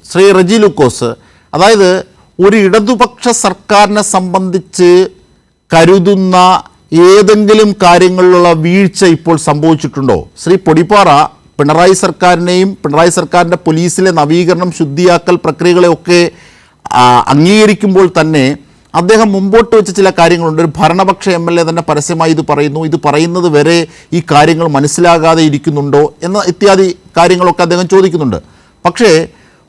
ശ്രീ റെജി ലൂക്കോസ്, അതായത് ഒരു ഇടതുപക്ഷ സർക്കാരിനെ സംബന്ധിച്ച് കരുതുന്ന ഏതെങ്കിലും കാര്യങ്ങളിലുള്ള വീഴ്ച ഇപ്പോൾ സംഭവിച്ചിട്ടുണ്ടോ? ശ്രീ പൊടിപ്പാറ പിണറായി സർക്കാരിനെയും പിണറായി സർക്കാരിൻ്റെ പോലീസിലെ നവീകരണം, ശുദ്ധിയാക്കൽ പ്രക്രിയകളെയൊക്കെ അംഗീകരിക്കുമ്പോൾ തന്നെ അദ്ദേഹം മുമ്പോട്ട് വെച്ച ചില കാര്യങ്ങളുണ്ട്. ഒരു ഭരണപക്ഷ MLA തന്നെ പരസ്യമായി ഇത് പറയുന്നു, ഇത് പറയുന്നത് വരെ ഈ കാര്യങ്ങൾ മനസ്സിലാകാതെ ഇരിക്കുന്നുണ്ടോ എന്ന ഇത്യാദി കാര്യങ്ങളൊക്കെ അദ്ദേഹം ചോദിക്കുന്നുണ്ട്. പക്ഷേ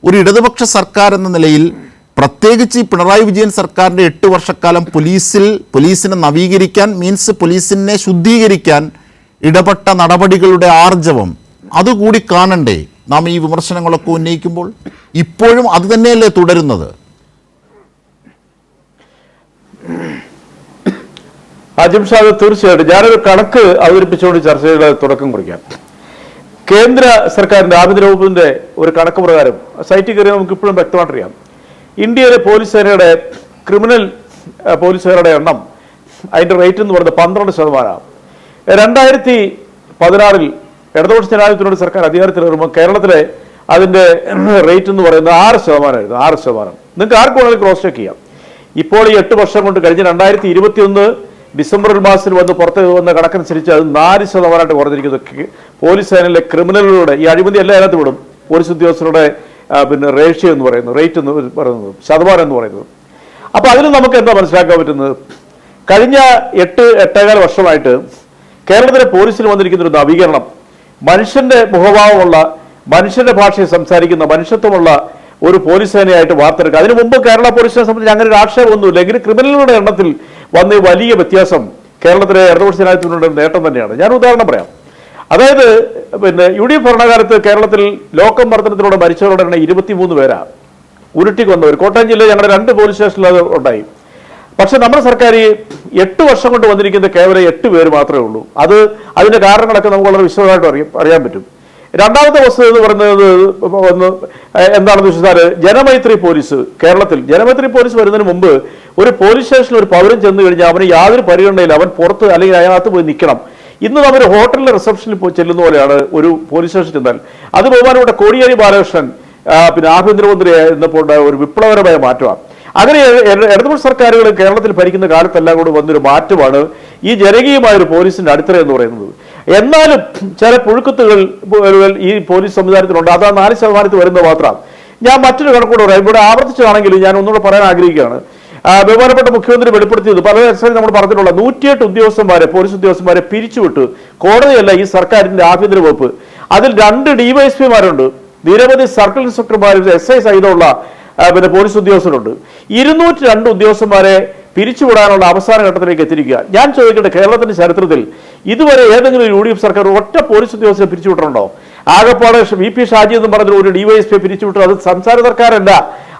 ഒരു ഇടതുപക്ഷ സർക്കാർ എന്ന നിലയിൽ, പ്രത്യേകിച്ച് ഈ പിണറായി വിജയൻ സർക്കാരിൻ്റെ 8 വർഷക്കാലം പോലീസിനെ നവീകരിക്കാൻ, മീൻസ് പോലീസിനെ ശുദ്ധീകരിക്കാൻ ഇടപെട്ട നടപടികളുടെ ആർജവം അതുകൂടി കാണണ്ടേ നാം ഈ വിമർശനങ്ങളൊക്കെ ഉന്നയിക്കുമ്പോൾ? ഇപ്പോഴും അത് തന്നെയല്ലേ തുടരുന്നത്? അജിംഷാദ്, തീർച്ചയായിട്ടും ഞാനൊരു കണക്ക് അവതരിപ്പിച്ചുകൊണ്ട് ചർച്ചയുടെ തുടക്കം കുറിക്കാം. കേന്ദ്ര സർക്കാരിന്റെ ആഭ്യന്തര വകുപ്പിന്റെ ഒരു കണക്ക് പ്രകാരം സൈറ്റിൽ കയറി നമുക്ക് ഇപ്പോഴും വ്യക്തമായിട്ടറിയാം, ഇന്ത്യയിലെ പോലീസ് സേനയുടെ ക്രിമിനൽ പോലീസുകാരുടെ എണ്ണം, അതിന്റെ റേറ്റ് എന്ന് പറയുന്നത് 12%. 2016 ഇടതുപക്ഷ ജനാധിപത്യത്തിനോട് സർക്കാർ അധികാരത്തിൽ വരുമ്പോൾ കേരളത്തിലെ അതിന്റെ റേറ്റ് എന്ന് പറയുന്നത് 6%. 6%. നിങ്ങൾക്ക് ആർക്ക് വേണമെങ്കിലും ക്രോസ് ചെക്ക് ചെയ്യാം. ഇപ്പോൾ ഈ 8 വർഷം കൊണ്ട് കഴിഞ്ഞ 2021 ഡിസംബർ മാസത്തിൽ പുറത്ത് വന്ന കണക്കനുസരിച്ച് അത് 4% കുറഞ്ഞിരിക്കുന്നു. പോലീസ് സേനയിലെ ക്രിമിനലുകളുടെ, ഈ അഴിമതി എല്ലാം അതിനകത്ത് വിടും, പോലീസ് ഉദ്യോഗസ്ഥരുടെ റേഷ്യോ എന്ന് പറയുന്നത്, റേറ്റ് എന്ന് പറയുന്നത്, ശതമാനം എന്ന് പറയുന്നത്. അപ്പൊ അതിൽ നമുക്ക് എന്താ മനസ്സിലാക്കാൻ പറ്റുന്നത്? കഴിഞ്ഞ 8-8.25 വർഷമായിട്ട് കേരളത്തിലെ പോലീസിൽ വന്നിരിക്കുന്ന ഒരു നവീകരണം, മനുഷ്യന്റെ മുഖഭാവമുള്ള, മനുഷ്യന്റെ ഭാഷയിൽ സംസാരിക്കുന്ന, മനുഷ്യത്വമുള്ള ഒരു പോലീസ് സേനയായിട്ട് വാർത്തെടുക്കുക. അതിനു മുമ്പ് കേരള പോലീസിനെ സംബന്ധിച്ച് അങ്ങനെ ഒരു ആക്ഷേപമൊന്നുമില്ല. എങ്കിലും ക്രിമിനലുകളുടെ എണ്ണത്തിൽ വന്ന വലിയ വ്യത്യാസം കേരളത്തിലെ ഇടതുപക്ഷ ജനാധിപത്യത്തിനുള്ള നേട്ടം തന്നെയാണ്. ഞാൻ ഉദാഹരണം പറയാം. അതായത് UDF ഭരണകാലത്ത് കേരളത്തിൽ ലോക്കം മർദ്ദനത്തിലൂടെ മരിച്ചവരുടെ എണ്ണം 23 പേരാണ്. ഉരുട്ടിക്ക് വന്നവർ കോട്ടയം ജില്ലയിൽ ഞങ്ങളുടെ 2 പോലീസ് സ്റ്റേഷനിൽ അത് ഉണ്ടായി. പക്ഷെ നമ്മുടെ സർക്കാർ 8 വർഷം കൊണ്ട് വന്നിരിക്കുന്ന കേവലം 8 പേര് മാത്രമേ ഉള്ളൂ. അതിന്റെ കാരണങ്ങളൊക്കെ നമുക്ക് വളരെ വിശദമായിട്ട് അറിയാൻ പറ്റും. രണ്ടാമത്തെ വസ്തുത എന്ന് പറയുന്നത് എന്താണെന്ന് വെച്ചാൽ, ജനമൈത്രി പോലീസ്, കേരളത്തിൽ ജനമൈത്രി പോലീസ് വരുന്നതിന് മുമ്പ് ഒരു പോലീസ് സ്റ്റേഷനിൽ ഒരു പൗരൻ ചെന്ന് കഴിഞ്ഞാൽ അവന് യാതൊരു പരിഗണനയില്ല, അവൻ പുറത്ത് അല്ലെങ്കിൽ അതിനകത്ത് പോയി നിൽക്കണം. ഇന്ന് നമ്മൾ ഹോട്ടലിലെ റിസപ്ഷനിൽ പോയി ചെല്ലുന്ന പോലെയാണ് ഒരു പോലീസ് സ്റ്റേഷൻ ചെന്നാൽ. അത് ബഹുമാനപ്പെട്ട കോടിയേരി ബാലകൃഷ്ണൻ ആഭ്യന്തരമന്ത്രി ആയിരുന്നപ്പോൾ ഒരു വിപ്ലവകരമായ മാറ്റമാണ്. അങ്ങനെ ഇടതുപക്ഷ സർക്കാരുകൾ കേരളത്തിൽ ഭരിക്കുന്ന കാലത്തെല്ലാം കൂടി വന്നൊരു മാറ്റമാണ് ഈ ജനകീയമായ ഒരു പോലീസിന്റെ അടിത്തറ എന്ന് പറയുന്നത്. എന്നാലും ചില പുഴുക്കുത്തുകൾ ഈ പോലീസ് സംവിധാനത്തിലുണ്ട്. അത് 4% വരുന്നത് മാത്രം. ഞാൻ മറ്റൊരു കണക്കൂടെ പറയാം, ഇവിടെ ആവർത്തിച്ചതാണെങ്കിലും ഞാൻ ഒന്നുകൂടെ പറയാൻ ആഗ്രഹിക്കുകയാണ്. ബഹുമാനപ്പെട്ട മുഖ്യമന്ത്രി വെളിപ്പെടുത്തിയത് പല ദിവസവും നമ്മൾ പറഞ്ഞിട്ടുള്ള 108 ഉദ്യോഗസ്ഥന്മാരെ, പോലീസ് ഉദ്യോഗസ്ഥന്മാരെ പിരിച്ചുവിട്ടു. കോടതിയല്ല, ഈ സർക്കാരിന്റെ ആഭ്യന്തര വകുപ്പ്. അതിൽ 2 DYSPമാരുണ്ട്, നിരവധി സർക്കിൾ ഇൻസ്പെക്ടർമാരും SI സഹിതമുള്ള പോലീസ് ഉദ്യോഗസ്ഥരുണ്ട്. 202 ഉദ്യോഗസ്ഥന്മാരെ പിരിച്ചുവിടാനുള്ള അവസാന ഘട്ടത്തിലേക്ക് എത്തിയിരിക്കുക. ഞാൻ ചോദിക്കട്ടെ, കേരളത്തിന്റെ ചരിത്രത്തിൽ ഇതുവരെ ഏതെങ്കിലും UDF സർക്കാർ ഒറ്റ പോലീസ് ഉദ്യോഗസ്ഥരെ പിരിച്ചുവിട്ടിട്ടുണ്ടോ? ആകപ്പാടെ VP ഷാജി എന്ന് പറഞ്ഞ ഒരു DYSP പിരിച്ചുവിട്ടു. അത് സംസ്ഥാന സർക്കാരല്ല,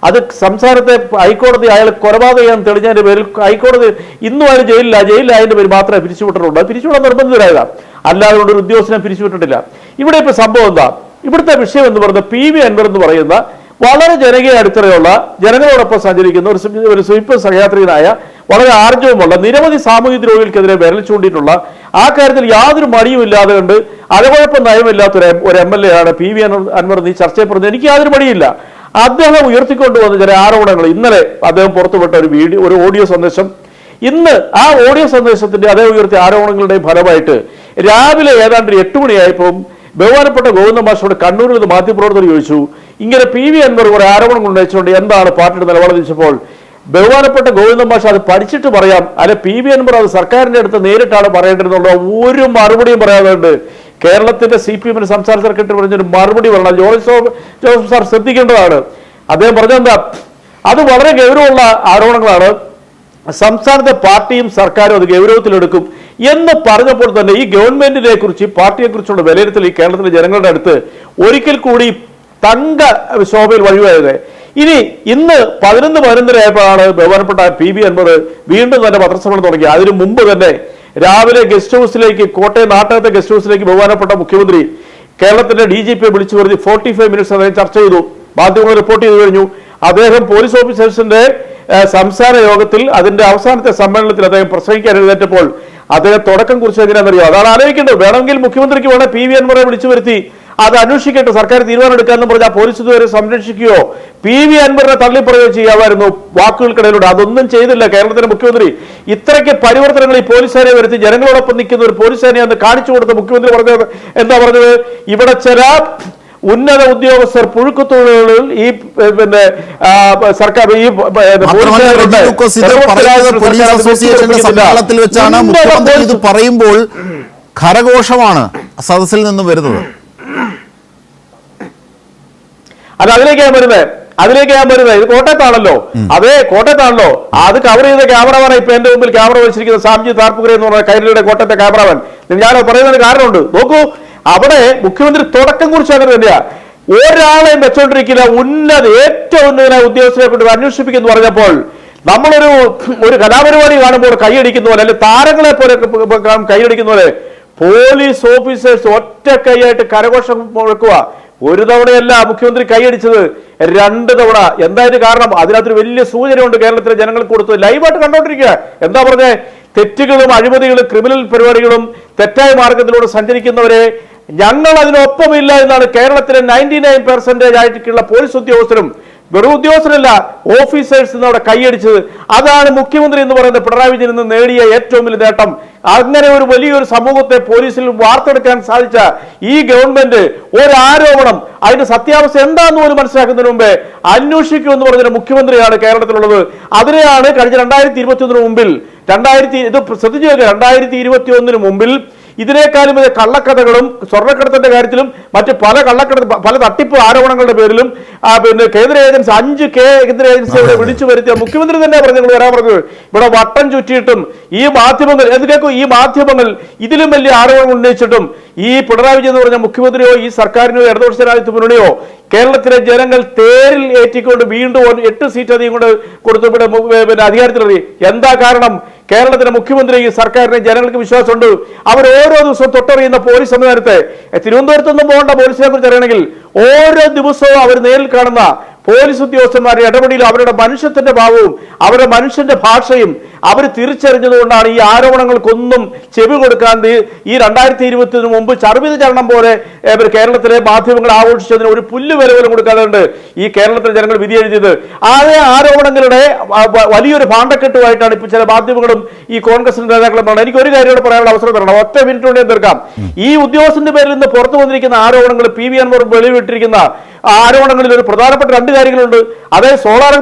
അത് സംസ്ഥാനത്തെ ഹൈക്കോടതി അയാൾ കൊലപാതകം തെളിഞ്ഞതിന്റെ പേരിൽ ഹൈക്കോടതി ഇന്നും അയാൾ ജയിലിലായതിന്റെ പേര് മാത്രമേ പിരിച്ചുവിട്ടിട്ടുണ്ട്. പിരിച്ചുവിടാൻ നിർബന്ധിതരായതാണ്, അല്ലാതെ കൊണ്ട് ഒരു ഉദ്യോഗസ്ഥനെ പിരിച്ചുവിട്ടിട്ടില്ല. ഇവിടെ ഇപ്പൊ സംഭവം എന്താ? ഇവിടുത്തെ വിഷയം എന്ന് പറയുന്നത് PV അൻവർ എന്ന് പറയുന്ന വളരെ ജനകീയ അടിത്തറയുള്ള, ജനങ്ങളോടൊപ്പം സഞ്ചരിക്കുന്ന ഒരു സ്വീപ്പ് സഹയാത്രികനായ, വളരെ ആർജവമുള്ള, നിരവധി സാമൂഹിക ദ്രോഹികൾക്കെതിരെ വിരൽ ചൂണ്ടിയിട്ടുള്ള, ആ കാര്യത്തിൽ യാതൊരു മടിയും ഇല്ലാതെ കണ്ട് അലകുഴപ്പം നയമില്ലാത്ത ഒരു MLA ആണ് PV അൻവർ. ഈ ചർച്ചയെ പറഞ്ഞത് എനിക്ക് യാതൊരു മടിയില്ല. അദ്ദേഹം ഉയർത്തിക്കൊണ്ടുവന്ന ചില ആരോപണങ്ങൾ, ഇന്നലെ അദ്ദേഹം പുറത്തുവിട്ട ഒരു ഓഡിയോ സന്ദേശം, ഇന്ന് ആ ഓഡിയോ സന്ദേശത്തിന്റെ അദ്ദേഹം ഉയർത്തിയ ആരോപണങ്ങളുടെയും ഫലമായിട്ട് രാവിലെ ഏതാണ്ട് 8 മണിയായപ്പോൾ ബഹുമാനപ്പെട്ട ഗോവിന്ദ മാഷോട് കണ്ണൂരിൽ നിന്ന് മാധ്യമപ്രവർത്തകർ ചോദിച്ചു, ഇങ്ങനെ PV അൻവർ കുറെ ആരോപണങ്ങൾ ഉന്നയിച്ചുകൊണ്ട് എന്താണ് പാർട്ടിയുടെ നിലപാട് ചോദിച്ചപ്പോൾ ബഹുമാനപ്പെട്ട ഗോവിന്ദ മാഷ് അത് പഠിച്ചിട്ട് പറയാം, അല്ലെ PV അൻവർ അത് സർക്കാരിന്റെ അടുത്ത് നേരിട്ടാണ് പറയേണ്ടതെന്നുള്ള ഒരു മറുപടിയും പറയാതെ കേരളത്തിന്റെ CPM സംസ്ഥാന സെക്രട്ടറി പറഞ്ഞൊരു മറുപടി പറയണം. ജോസഫ് സാർ ശ്രദ്ധിക്കേണ്ടതാണ്. അദ്ദേഹം പറഞ്ഞെന്താ, അത് വളരെ ഗൗരവമുള്ള ആരോപണങ്ങളാണ്, സംസ്ഥാനത്തെ പാർട്ടിയും സർക്കാരും അത് ഗൗരവത്തിലെടുക്കും എന്ന് പറഞ്ഞപ്പോൾ തന്നെ ഈ ഗവൺമെന്റിനെ കുറിച്ച്, പാർട്ടിയെ കുറിച്ചുള്ള വിലയിരുത്തൽ ഈ കേരളത്തിലെ ജനങ്ങളുടെ അടുത്ത് ഒരിക്കൽ കൂടി തങ്ക ശോഭയിൽ വഴിവായത്. ഇന്ന് 11-11:30 ബഹുമാനപ്പെട്ട PV അൻവർ വീണ്ടും തന്നെ പത്രസമ്മേളനം തുടങ്ങി. അതിനു മുമ്പ് തന്നെ രാവിലെ ഗസ്റ്റ് ഹൗസിലേക്ക്, കോട്ടയം നാട്ടകത്തെ ഗസ്റ്റ് ഹൗസിലേക്ക് ബഹുമാനപ്പെട്ട മുഖ്യമന്ത്രി കേരളത്തിന്റെ DGP വിളിച്ചു വരുത്തി 45 മിനിറ്റ്സ് അദ്ദേഹം ചർച്ച ചെയ്തു. മാധ്യമങ്ങൾ റിപ്പോർട്ട് ചെയ്തു കഴിഞ്ഞു. അദ്ദേഹം പോലീസ് ഓഫീസേഴ്സിന്റെ സംസ്ഥാന യോഗത്തിൽ, അതിന്റെ അവസാനത്തെ സമ്മേളനത്തിൽ അദ്ദേഹം പ്രസംഗിക്കാൻ എഴുന്നേറ്റപ്പോൾ അദ്ദേഹം തുടക്കം കുറിച്ച് എങ്ങനെയാണെന്നറിയോ? അതാണ് ആലോചിക്കേണ്ടത്. വേണമെങ്കിൽ മുഖ്യമന്ത്രിക്ക് വേണേൽ PV അൻവറെ വിളിച്ചു വരുത്തി അത് അന്വേഷിക്കട്ടെ, സർക്കാർ തീരുമാനം എടുക്കാമെന്ന് പറഞ്ഞാൽ പോലീസ് ഇതുവരെ സംരക്ഷിക്കുകയോ PV അൻവറിനെ തള്ളിപ്പറയുകയോ ചെയ്യാമായിരുന്നു വാക്കുകൾക്കിടയിലൂടെ. അതൊന്നും ചെയ്തില്ല കേരളത്തിലെ മുഖ്യമന്ത്രി. ഇത്രയ്ക്ക് പരിവർത്തനങ്ങൾ ഈ പോലീസുകാരെ വരുത്തി ജനങ്ങളോടൊപ്പം നിൽക്കുന്ന ഒരു പോലീസുകാരെ അന്ന് കാണിച്ചു കൊടുത്ത മുഖ്യമന്ത്രി പറഞ്ഞത് എന്താ പറഞ്ഞത്? ഇവിടെ ചില ഉന്നത ഉദ്യോഗസ്ഥർ പുഴുക്കുത്തൊഴിലുകളിൽ ഈ പിന്നെ സർക്കാർ ഈ പോലീസ് അസോസിയേഷന്റെ സമ്മേളനത്തിൽ വെച്ചാണ് മുഖ്യമന്ത്രി ഇത് പറയുമ്പോൾ ഖരഘോഷമാണ് സദസ്സിൽ നിന്നും വരുന്നത്. അത് അതിലേക്ക് ഞാൻ വരുന്നത് ഇത് കോട്ടയത്താണല്ലോ. അതെ, കോട്ടയത്താണല്ലോ. അത് കവർ ചെയ്ത ക്യാമറമാൻ ഇപ്പൊ എന്റെ മുമ്പിൽ ക്യാമറ വെച്ചിരിക്കുന്ന സാംജി താർപ്പുകര എന്ന് പറഞ്ഞ കൈരളിയുടെ കോട്ടയത്തെ ക്യാമറമാൻ. ഞാൻ പറയുന്നതിന് കാരണമുണ്ട്. നോക്കൂ, അവിടെ മുഖ്യമന്ത്രി തുടക്കം കുറിച്ച് അങ്ങനെ തന്നെയാ. ഒരാളെയും വെച്ചോണ്ടിരിക്കില്ല. ഏറ്റവും ഉന്നതനായ ഉദ്യോഗസ്ഥരെ കൊണ്ട് അന്വേഷിപ്പിക്കുന്നു പറഞ്ഞപ്പോൾ നമ്മളൊരു കലാപരിപാടി കാണുമ്പോൾ കൈയടിക്കുന്ന പോലെ, അല്ലെങ്കിൽ താരങ്ങളെ പോലെ കൈയടിക്കുന്ന പോലെ പോലീസ് ഓഫീസേഴ്സ് ഒറ്റ കൈയായിട്ട് കരഘോഷം മുഴക്കുക. ഒരു തവണയല്ല മുഖ്യമന്ത്രി കൈയടിച്ചത്, 2 തവണ. എന്തായാലും കാരണം അതിനകത്തൊരു വലിയ സൂചനയുണ്ട് കേരളത്തിലെ ജനങ്ങൾക്ക് കൊടുത്തത്. ലൈവായിട്ട് കണ്ടോണ്ടിരിക്കുക. എന്താ പറഞ്ഞേ? തെറ്റുകളും അഴിമതികളും ക്രിമിനൽ പരിപാടികളും തെറ്റായ മാർഗത്തിലൂടെ സഞ്ചരിക്കുന്നവരെ ഞങ്ങൾ അതിനൊപ്പമില്ല എന്നാണ് കേരളത്തിലെ 99% ആയിട്ടുള്ള പോലീസ് ഉദ്യോഗസ്ഥരും, വെറും ഉദ്യോഗസ്ഥരല്ല, ഓഫീസേഴ്സ് അവിടെ കൈയടിച്ചത്. അതാണ് മുഖ്യമന്ത്രി എന്ന് പറയുന്നത് പിണറായി വിജയൻ നിന്ന് നേടിയ ഏറ്റവും വലിയ നേട്ടം. അങ്ങനെ ഒരു വലിയൊരു സമൂഹത്തെ പോലീസിൽ വാർത്തെടുക്കാൻ സാധിച്ച ഈ ഗവൺമെന്റ് ഒരാരോപണം അതിന്റെ സത്യാവസ്ഥ എന്താണെന്ന് പോലും മനസ്സിലാക്കുന്നതിന് മുമ്പേ അന്വേഷിക്കുമെന്ന് പറഞ്ഞ മുഖ്യമന്ത്രിയാണ് കേരളത്തിലുള്ളത്. അതിനെയാണ് കഴിഞ്ഞ 2021 മുമ്പിൽ ഇത് ശ്രദ്ധിച്ചു നോക്കുക, 2021 മുമ്പിൽ ഇതിനേക്കാളും വലിയ കള്ളക്കഥകളും സ്വർണ്ണക്കടത്തിന്റെ കാര്യത്തിലും മറ്റ് പല തട്ടിപ്പ് ആരോപണങ്ങളുടെ പേരിലും പിന്നെ കേന്ദ്ര ഏജൻസി 5 കേന്ദ്ര ഏജൻസികളെ വിളിച്ചു വരുത്തിയ മുഖ്യമന്ത്രി തന്നെ പറഞ്ഞു വരാൻ പറഞ്ഞത്. ഇവിടെ വട്ടം ചുറ്റിയിട്ടും ഈ മാധ്യമങ്ങൾ ഇതിലും വലിയ ആരോപണം ഉന്നയിച്ചിട്ടും ഈ പിണറായി വിജയൻ എന്ന് പറഞ്ഞ മുഖ്യമന്ത്രിയോ ഈ സർക്കാരിനോ ഇടതുപക്ഷ ജനാധിപത്യ മുന്നണിയോ കേരളത്തിലെ ജനങ്ങൾ തേരിൽ ഏറ്റിക്കൊണ്ട് വീണ്ടും 8 സീറ്റ് അധികം കൊണ്ട് കൊടുത്തു പിന്നെ അധികാരത്തിലെത്തി. എന്താ കാരണം? കേരളത്തിലെ മുഖ്യമന്ത്രി ഈ സർക്കാരിനെ ജനങ്ങൾക്ക് വിശ്വാസമുണ്ട്. അവർ ഓരോ ദിവസവും തൊട്ടറിയുന്ന പോലീസ് സംവിധാനത്തെ, തിരുവനന്തപുരത്തൊന്നും പോകേണ്ട പോലീസിനെ കുറിച്ച് അറിയണമെങ്കിൽ ഓരോ ദിവസവും അവർ നേരിൽ കാണുന്ന പോലീസ് ഉദ്യോഗസ്ഥന്മാരുടെ ഇടപെടലും അവരുടെ മനുഷ്യത്തിന്റെ ഭാവവും അവരുടെ മനുഷ്യന്റെ ഭാഷയും അവർ തിരിച്ചറിഞ്ഞതുകൊണ്ടാണ് ഈ ആരോപണങ്ങൾക്കൊന്നും ചെവി കൊടുക്കാൻ ഈ 2020 മുമ്പ് ചർവിത ചരണം പോലെ കേരളത്തിലെ മാധ്യമങ്ങൾ ആഘോഷിച്ചതിന് ഒരു പുല്ല് വില പോലും കൊടുക്കാതെ ഈ കേരളത്തിലെ ജനങ്ങൾ വിധി എഴുതിയത്. ആ ആരോപണങ്ങളുടെ വലിയൊരു ഭാണ്ഡക്കെട്ടുമായിട്ടാണ് ഇപ്പൊ ചില മാധ്യമങ്ങളും ഈ കോൺഗ്രസിന്റെ നേതാക്കളും പറയുന്നത്. എനിക്ക് ഒരു കാര്യം പറയാനുള്ള അവസരം തരണം, ഒറ്റ മിനിറ്റ് കൊണ്ട് തീർക്കാം. ഈ ഉദ്യോഗസ്ഥന്റെ പേരിൽ നിന്ന് പുറത്തു വന്നിരിക്കുന്ന ആരോപണങ്ങൾ, PV അൻവർ വെളിവിട്ടിരിക്കുന്ന ആരോപണങ്ങളിൽ ഒരു പ്രധാനപ്പെട്ട 2 കാര്യങ്ങളുണ്ട്. അതായത് സോളാർ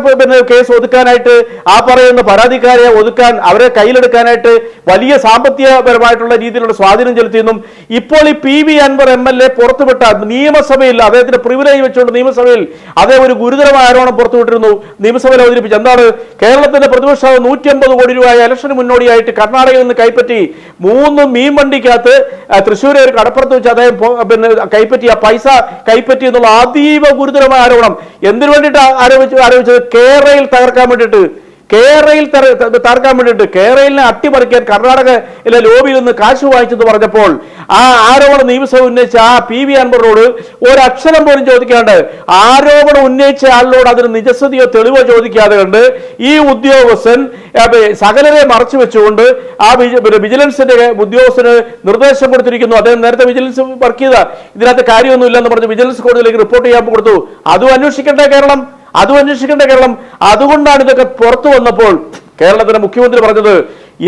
കേസ് ഒതുക്കാനായിട്ട് ആ പറയുന്ന പരാതിക്കാരെ ഒതുക്കാൻ, അവരെ കയ്യിലെടുക്കാനായിട്ട് വലിയ സാമ്പത്തികപരമായിട്ടുള്ള രീതിയിലുള്ള സ്വാധീനം ചെലുത്തിയെന്നും ഇപ്പോൾ ഈ PV അൻവർ MLA പുറത്തുവിട്ട നിയമസഭയിൽ അദ്ദേഹത്തിന്റെ പ്രിവിലേജ് വെച്ചുകൊണ്ട് നിയമസഭയിൽ അതേ ഒരു ഗുരുതരമായ ആരോപണം പുറത്തുവിട്ടിരുന്നു. നിയമസഭയിൽ അവതരിപ്പിച്ചു. എന്താണ്? കേരളത്തിന്റെ പ്രതിപക്ഷ 150 കോടി രൂപ ഇലക്ഷന് മുന്നോടിയായിട്ട് കർണാടകയിൽ നിന്ന് കൈപ്പറ്റി 3 മീൻ വണ്ടിക്കകത്ത് തൃശ്ശൂരെ ഒരു കടപ്പുറത്ത് വെച്ച് അദ്ദേഹം പിന്നെ കൈപ്പറ്റി ആ പൈസ കൈപ്പറ്റി എന്നുള്ള അതീവ ഗുരുതരമായ ആരോപണം. എന്തിനു വേണ്ടിയിട്ട് ആരോപിച്ചത്? കേരളയിൽ തകർക്കാൻ വേണ്ടിയിട്ട്, കേരളയിലെ അട്ടിമറിക്കാൻ കർണാടകയിലെ ലോബിയിൽ നിന്ന് കാശ് വാങ്ങിച്ചെന്ന് പറഞ്ഞപ്പോൾ ആ ആരോപണം നിയമസഭ ഉന്നയിച്ച ആ PV അൻവറിനോട് ഒരക്ഷരം പോലും ചോദിക്കാണ്ട്, ആരോപണം ഉന്നയിച്ച ആളിനോട് അതിന് നിജസ്ഥിതിയോ തെളിവോ ചോദിക്കാതെ കണ്ട് ഈ ഉദ്യോഗസ്ഥൻ സകലരെ മറച്ചു വെച്ചുകൊണ്ട് ആ വിജിലൻസിന്റെ ഉദ്യോഗസ്ഥന് നിർദ്ദേശം കൊടുത്തിരിക്കുന്നു. അദ്ദേഹം നേരത്തെ വിജിലൻസ് വർക്ക് ചെയ്ത ഇതിനകത്ത് കാര്യമൊന്നുമില്ലെന്ന് പറഞ്ഞ് വിജിലൻസ് കോടതിയിലേക്ക് റിപ്പോർട്ട് ചെയ്യാൻ കൊടുത്തു. അതും അന്വേഷിക്കേണ്ട കേരളം. അതുകൊണ്ടാണ് ഇതൊക്കെ പുറത്തു വന്നപ്പോൾ കേരളത്തിലെ മുഖ്യമന്ത്രി പറഞ്ഞത്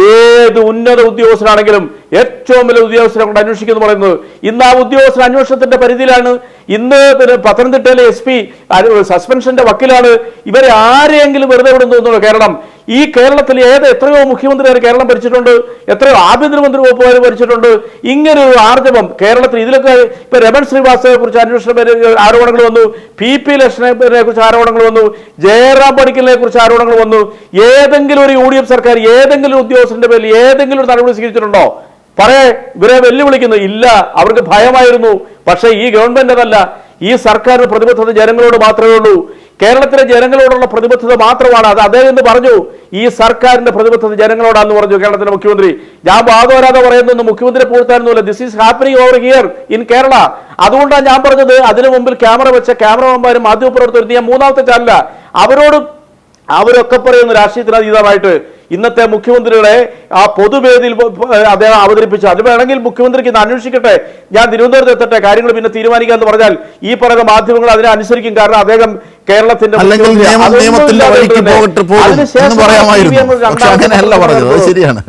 ഏത് ഉന്നത ഉദ്യോഗസ്ഥനാണെങ്കിലും ഏറ്റവും വലിയ ഉദ്യോഗസ്ഥരെ കൊണ്ട് അന്വേഷിക്കുന്നു പറയുന്നത്. ഇന്ന് ആ ഉദ്യോഗസ്ഥർ അന്വേഷണത്തിന്റെ പരിധിയിലാണ്. ഇന്ന് പത്തനംതിട്ടയിലെ SP സസ്പെൻഷന്റെ വക്കീലാണ്. ഇവരെ ആരെയെങ്കിലും വെറുതെ വിടുന്നു തോന്നുന്നു കേരളം. ഈ കേരളത്തിൽ എത്രയോ മുഖ്യമന്ത്രിമാർ കേരളം ഭരിച്ചിട്ടുണ്ട്, എത്രയോ ആഭ്യന്തരമന്ത്രി വകുപ്പുകാർ ഭരിച്ചിട്ടുണ്ട്. ഇങ്ങനൊരു ആർജവം കേരളത്തിൽ ഇതിലൊക്കെ ഇപ്പൊ രമൺ ശ്രീവാസ്തവയെ കുറിച്ച് ആരോപണങ്ങൾ വന്നു, PP ലക്ഷ്മണനെ കുറിച്ച് ആരോപണങ്ങൾ വന്നു, ജയറാം പണിക്കലിനെ കുറിച്ച് ആരോപണങ്ങൾ വന്നു. ഏതെങ്കിലും ഒരു UDF സർക്കാർ ഏതെങ്കിലും ഉദ്യോഗസ്ഥന്റെ പേരിൽ ഏതെങ്കിലും ഒരു നടപടി സ്വീകരിച്ചിട്ടുണ്ടോ? ഇവരെ വെല്ലുവിളിക്കുന്നു. ഇല്ല, അവർക്ക് ഭയമായിരുന്നു. പക്ഷേ ഈ ഗവൺമെന്റ് അതല്ല. ഈ സർക്കാരിന് പ്രതിബദ്ധത ജനങ്ങളോട് മാത്രമേ ഉള്ളൂ. കേരളത്തിലെ ജനങ്ങളോടുള്ള പ്രതിബദ്ധത മാത്രമാണ് അത്. അദ്ദേഹം എന്ന് പറഞ്ഞു, ഈ സർക്കാരിന്റെ പ്രതിബദ്ധത ജനങ്ങളോടാന്ന് പറഞ്ഞു കേരളത്തിലെ മുഖ്യമന്ത്രി. ഞാൻ വാദവരാതെ പറയുന്നു, മുഖ്യമന്ത്രിയെ പൂഴ്ത്താനൊന്നുമില്ല. This is happening over here in Kerala. അതുകൊണ്ടാണ് ഞാൻ പറഞ്ഞത്, അതിനു മുമ്പിൽ ക്യാമറ വെച്ച ക്യാമറമാന്മാരും മാധ്യമപ്രവർത്തകരും, ഞാൻ 3ാമത്തെ ചാനല അവരൊക്കെ പറയുന്നു രാഷ്ട്രീയത്തിന് അതീതമായിട്ട് ഇന്നത്തെ മുഖ്യമന്ത്രിയുടെ ആ പൊതുവേദിയിൽ അദ്ദേഹം അവതരിപ്പിച്ചു. അത് വേണമെങ്കിൽ മുഖ്യമന്ത്രിക്ക് ഇത് അന്വേഷിക്കട്ടെ, ഞാൻ തിരുവനന്തപുരത്ത് എത്തട്ടെ, കാര്യങ്ങൾ പിന്നെ തീരുമാനിക്കാമെന്ന് പറഞ്ഞാൽ ഈ പറയുന്ന മാധ്യമങ്ങൾ അതിനെ അനുസരിക്കും. കാരണം അദ്ദേഹം കേരളത്തിന്റെ നിയമത്തിന്റെ വഴിക്ക് പോകട്ടെ പോകും എന്ന് പറയാമായിരുന്നു. പക്ഷെ അങ്ങനെയല്ല പറഞ്ഞത്. അത് ശരിയാണ്.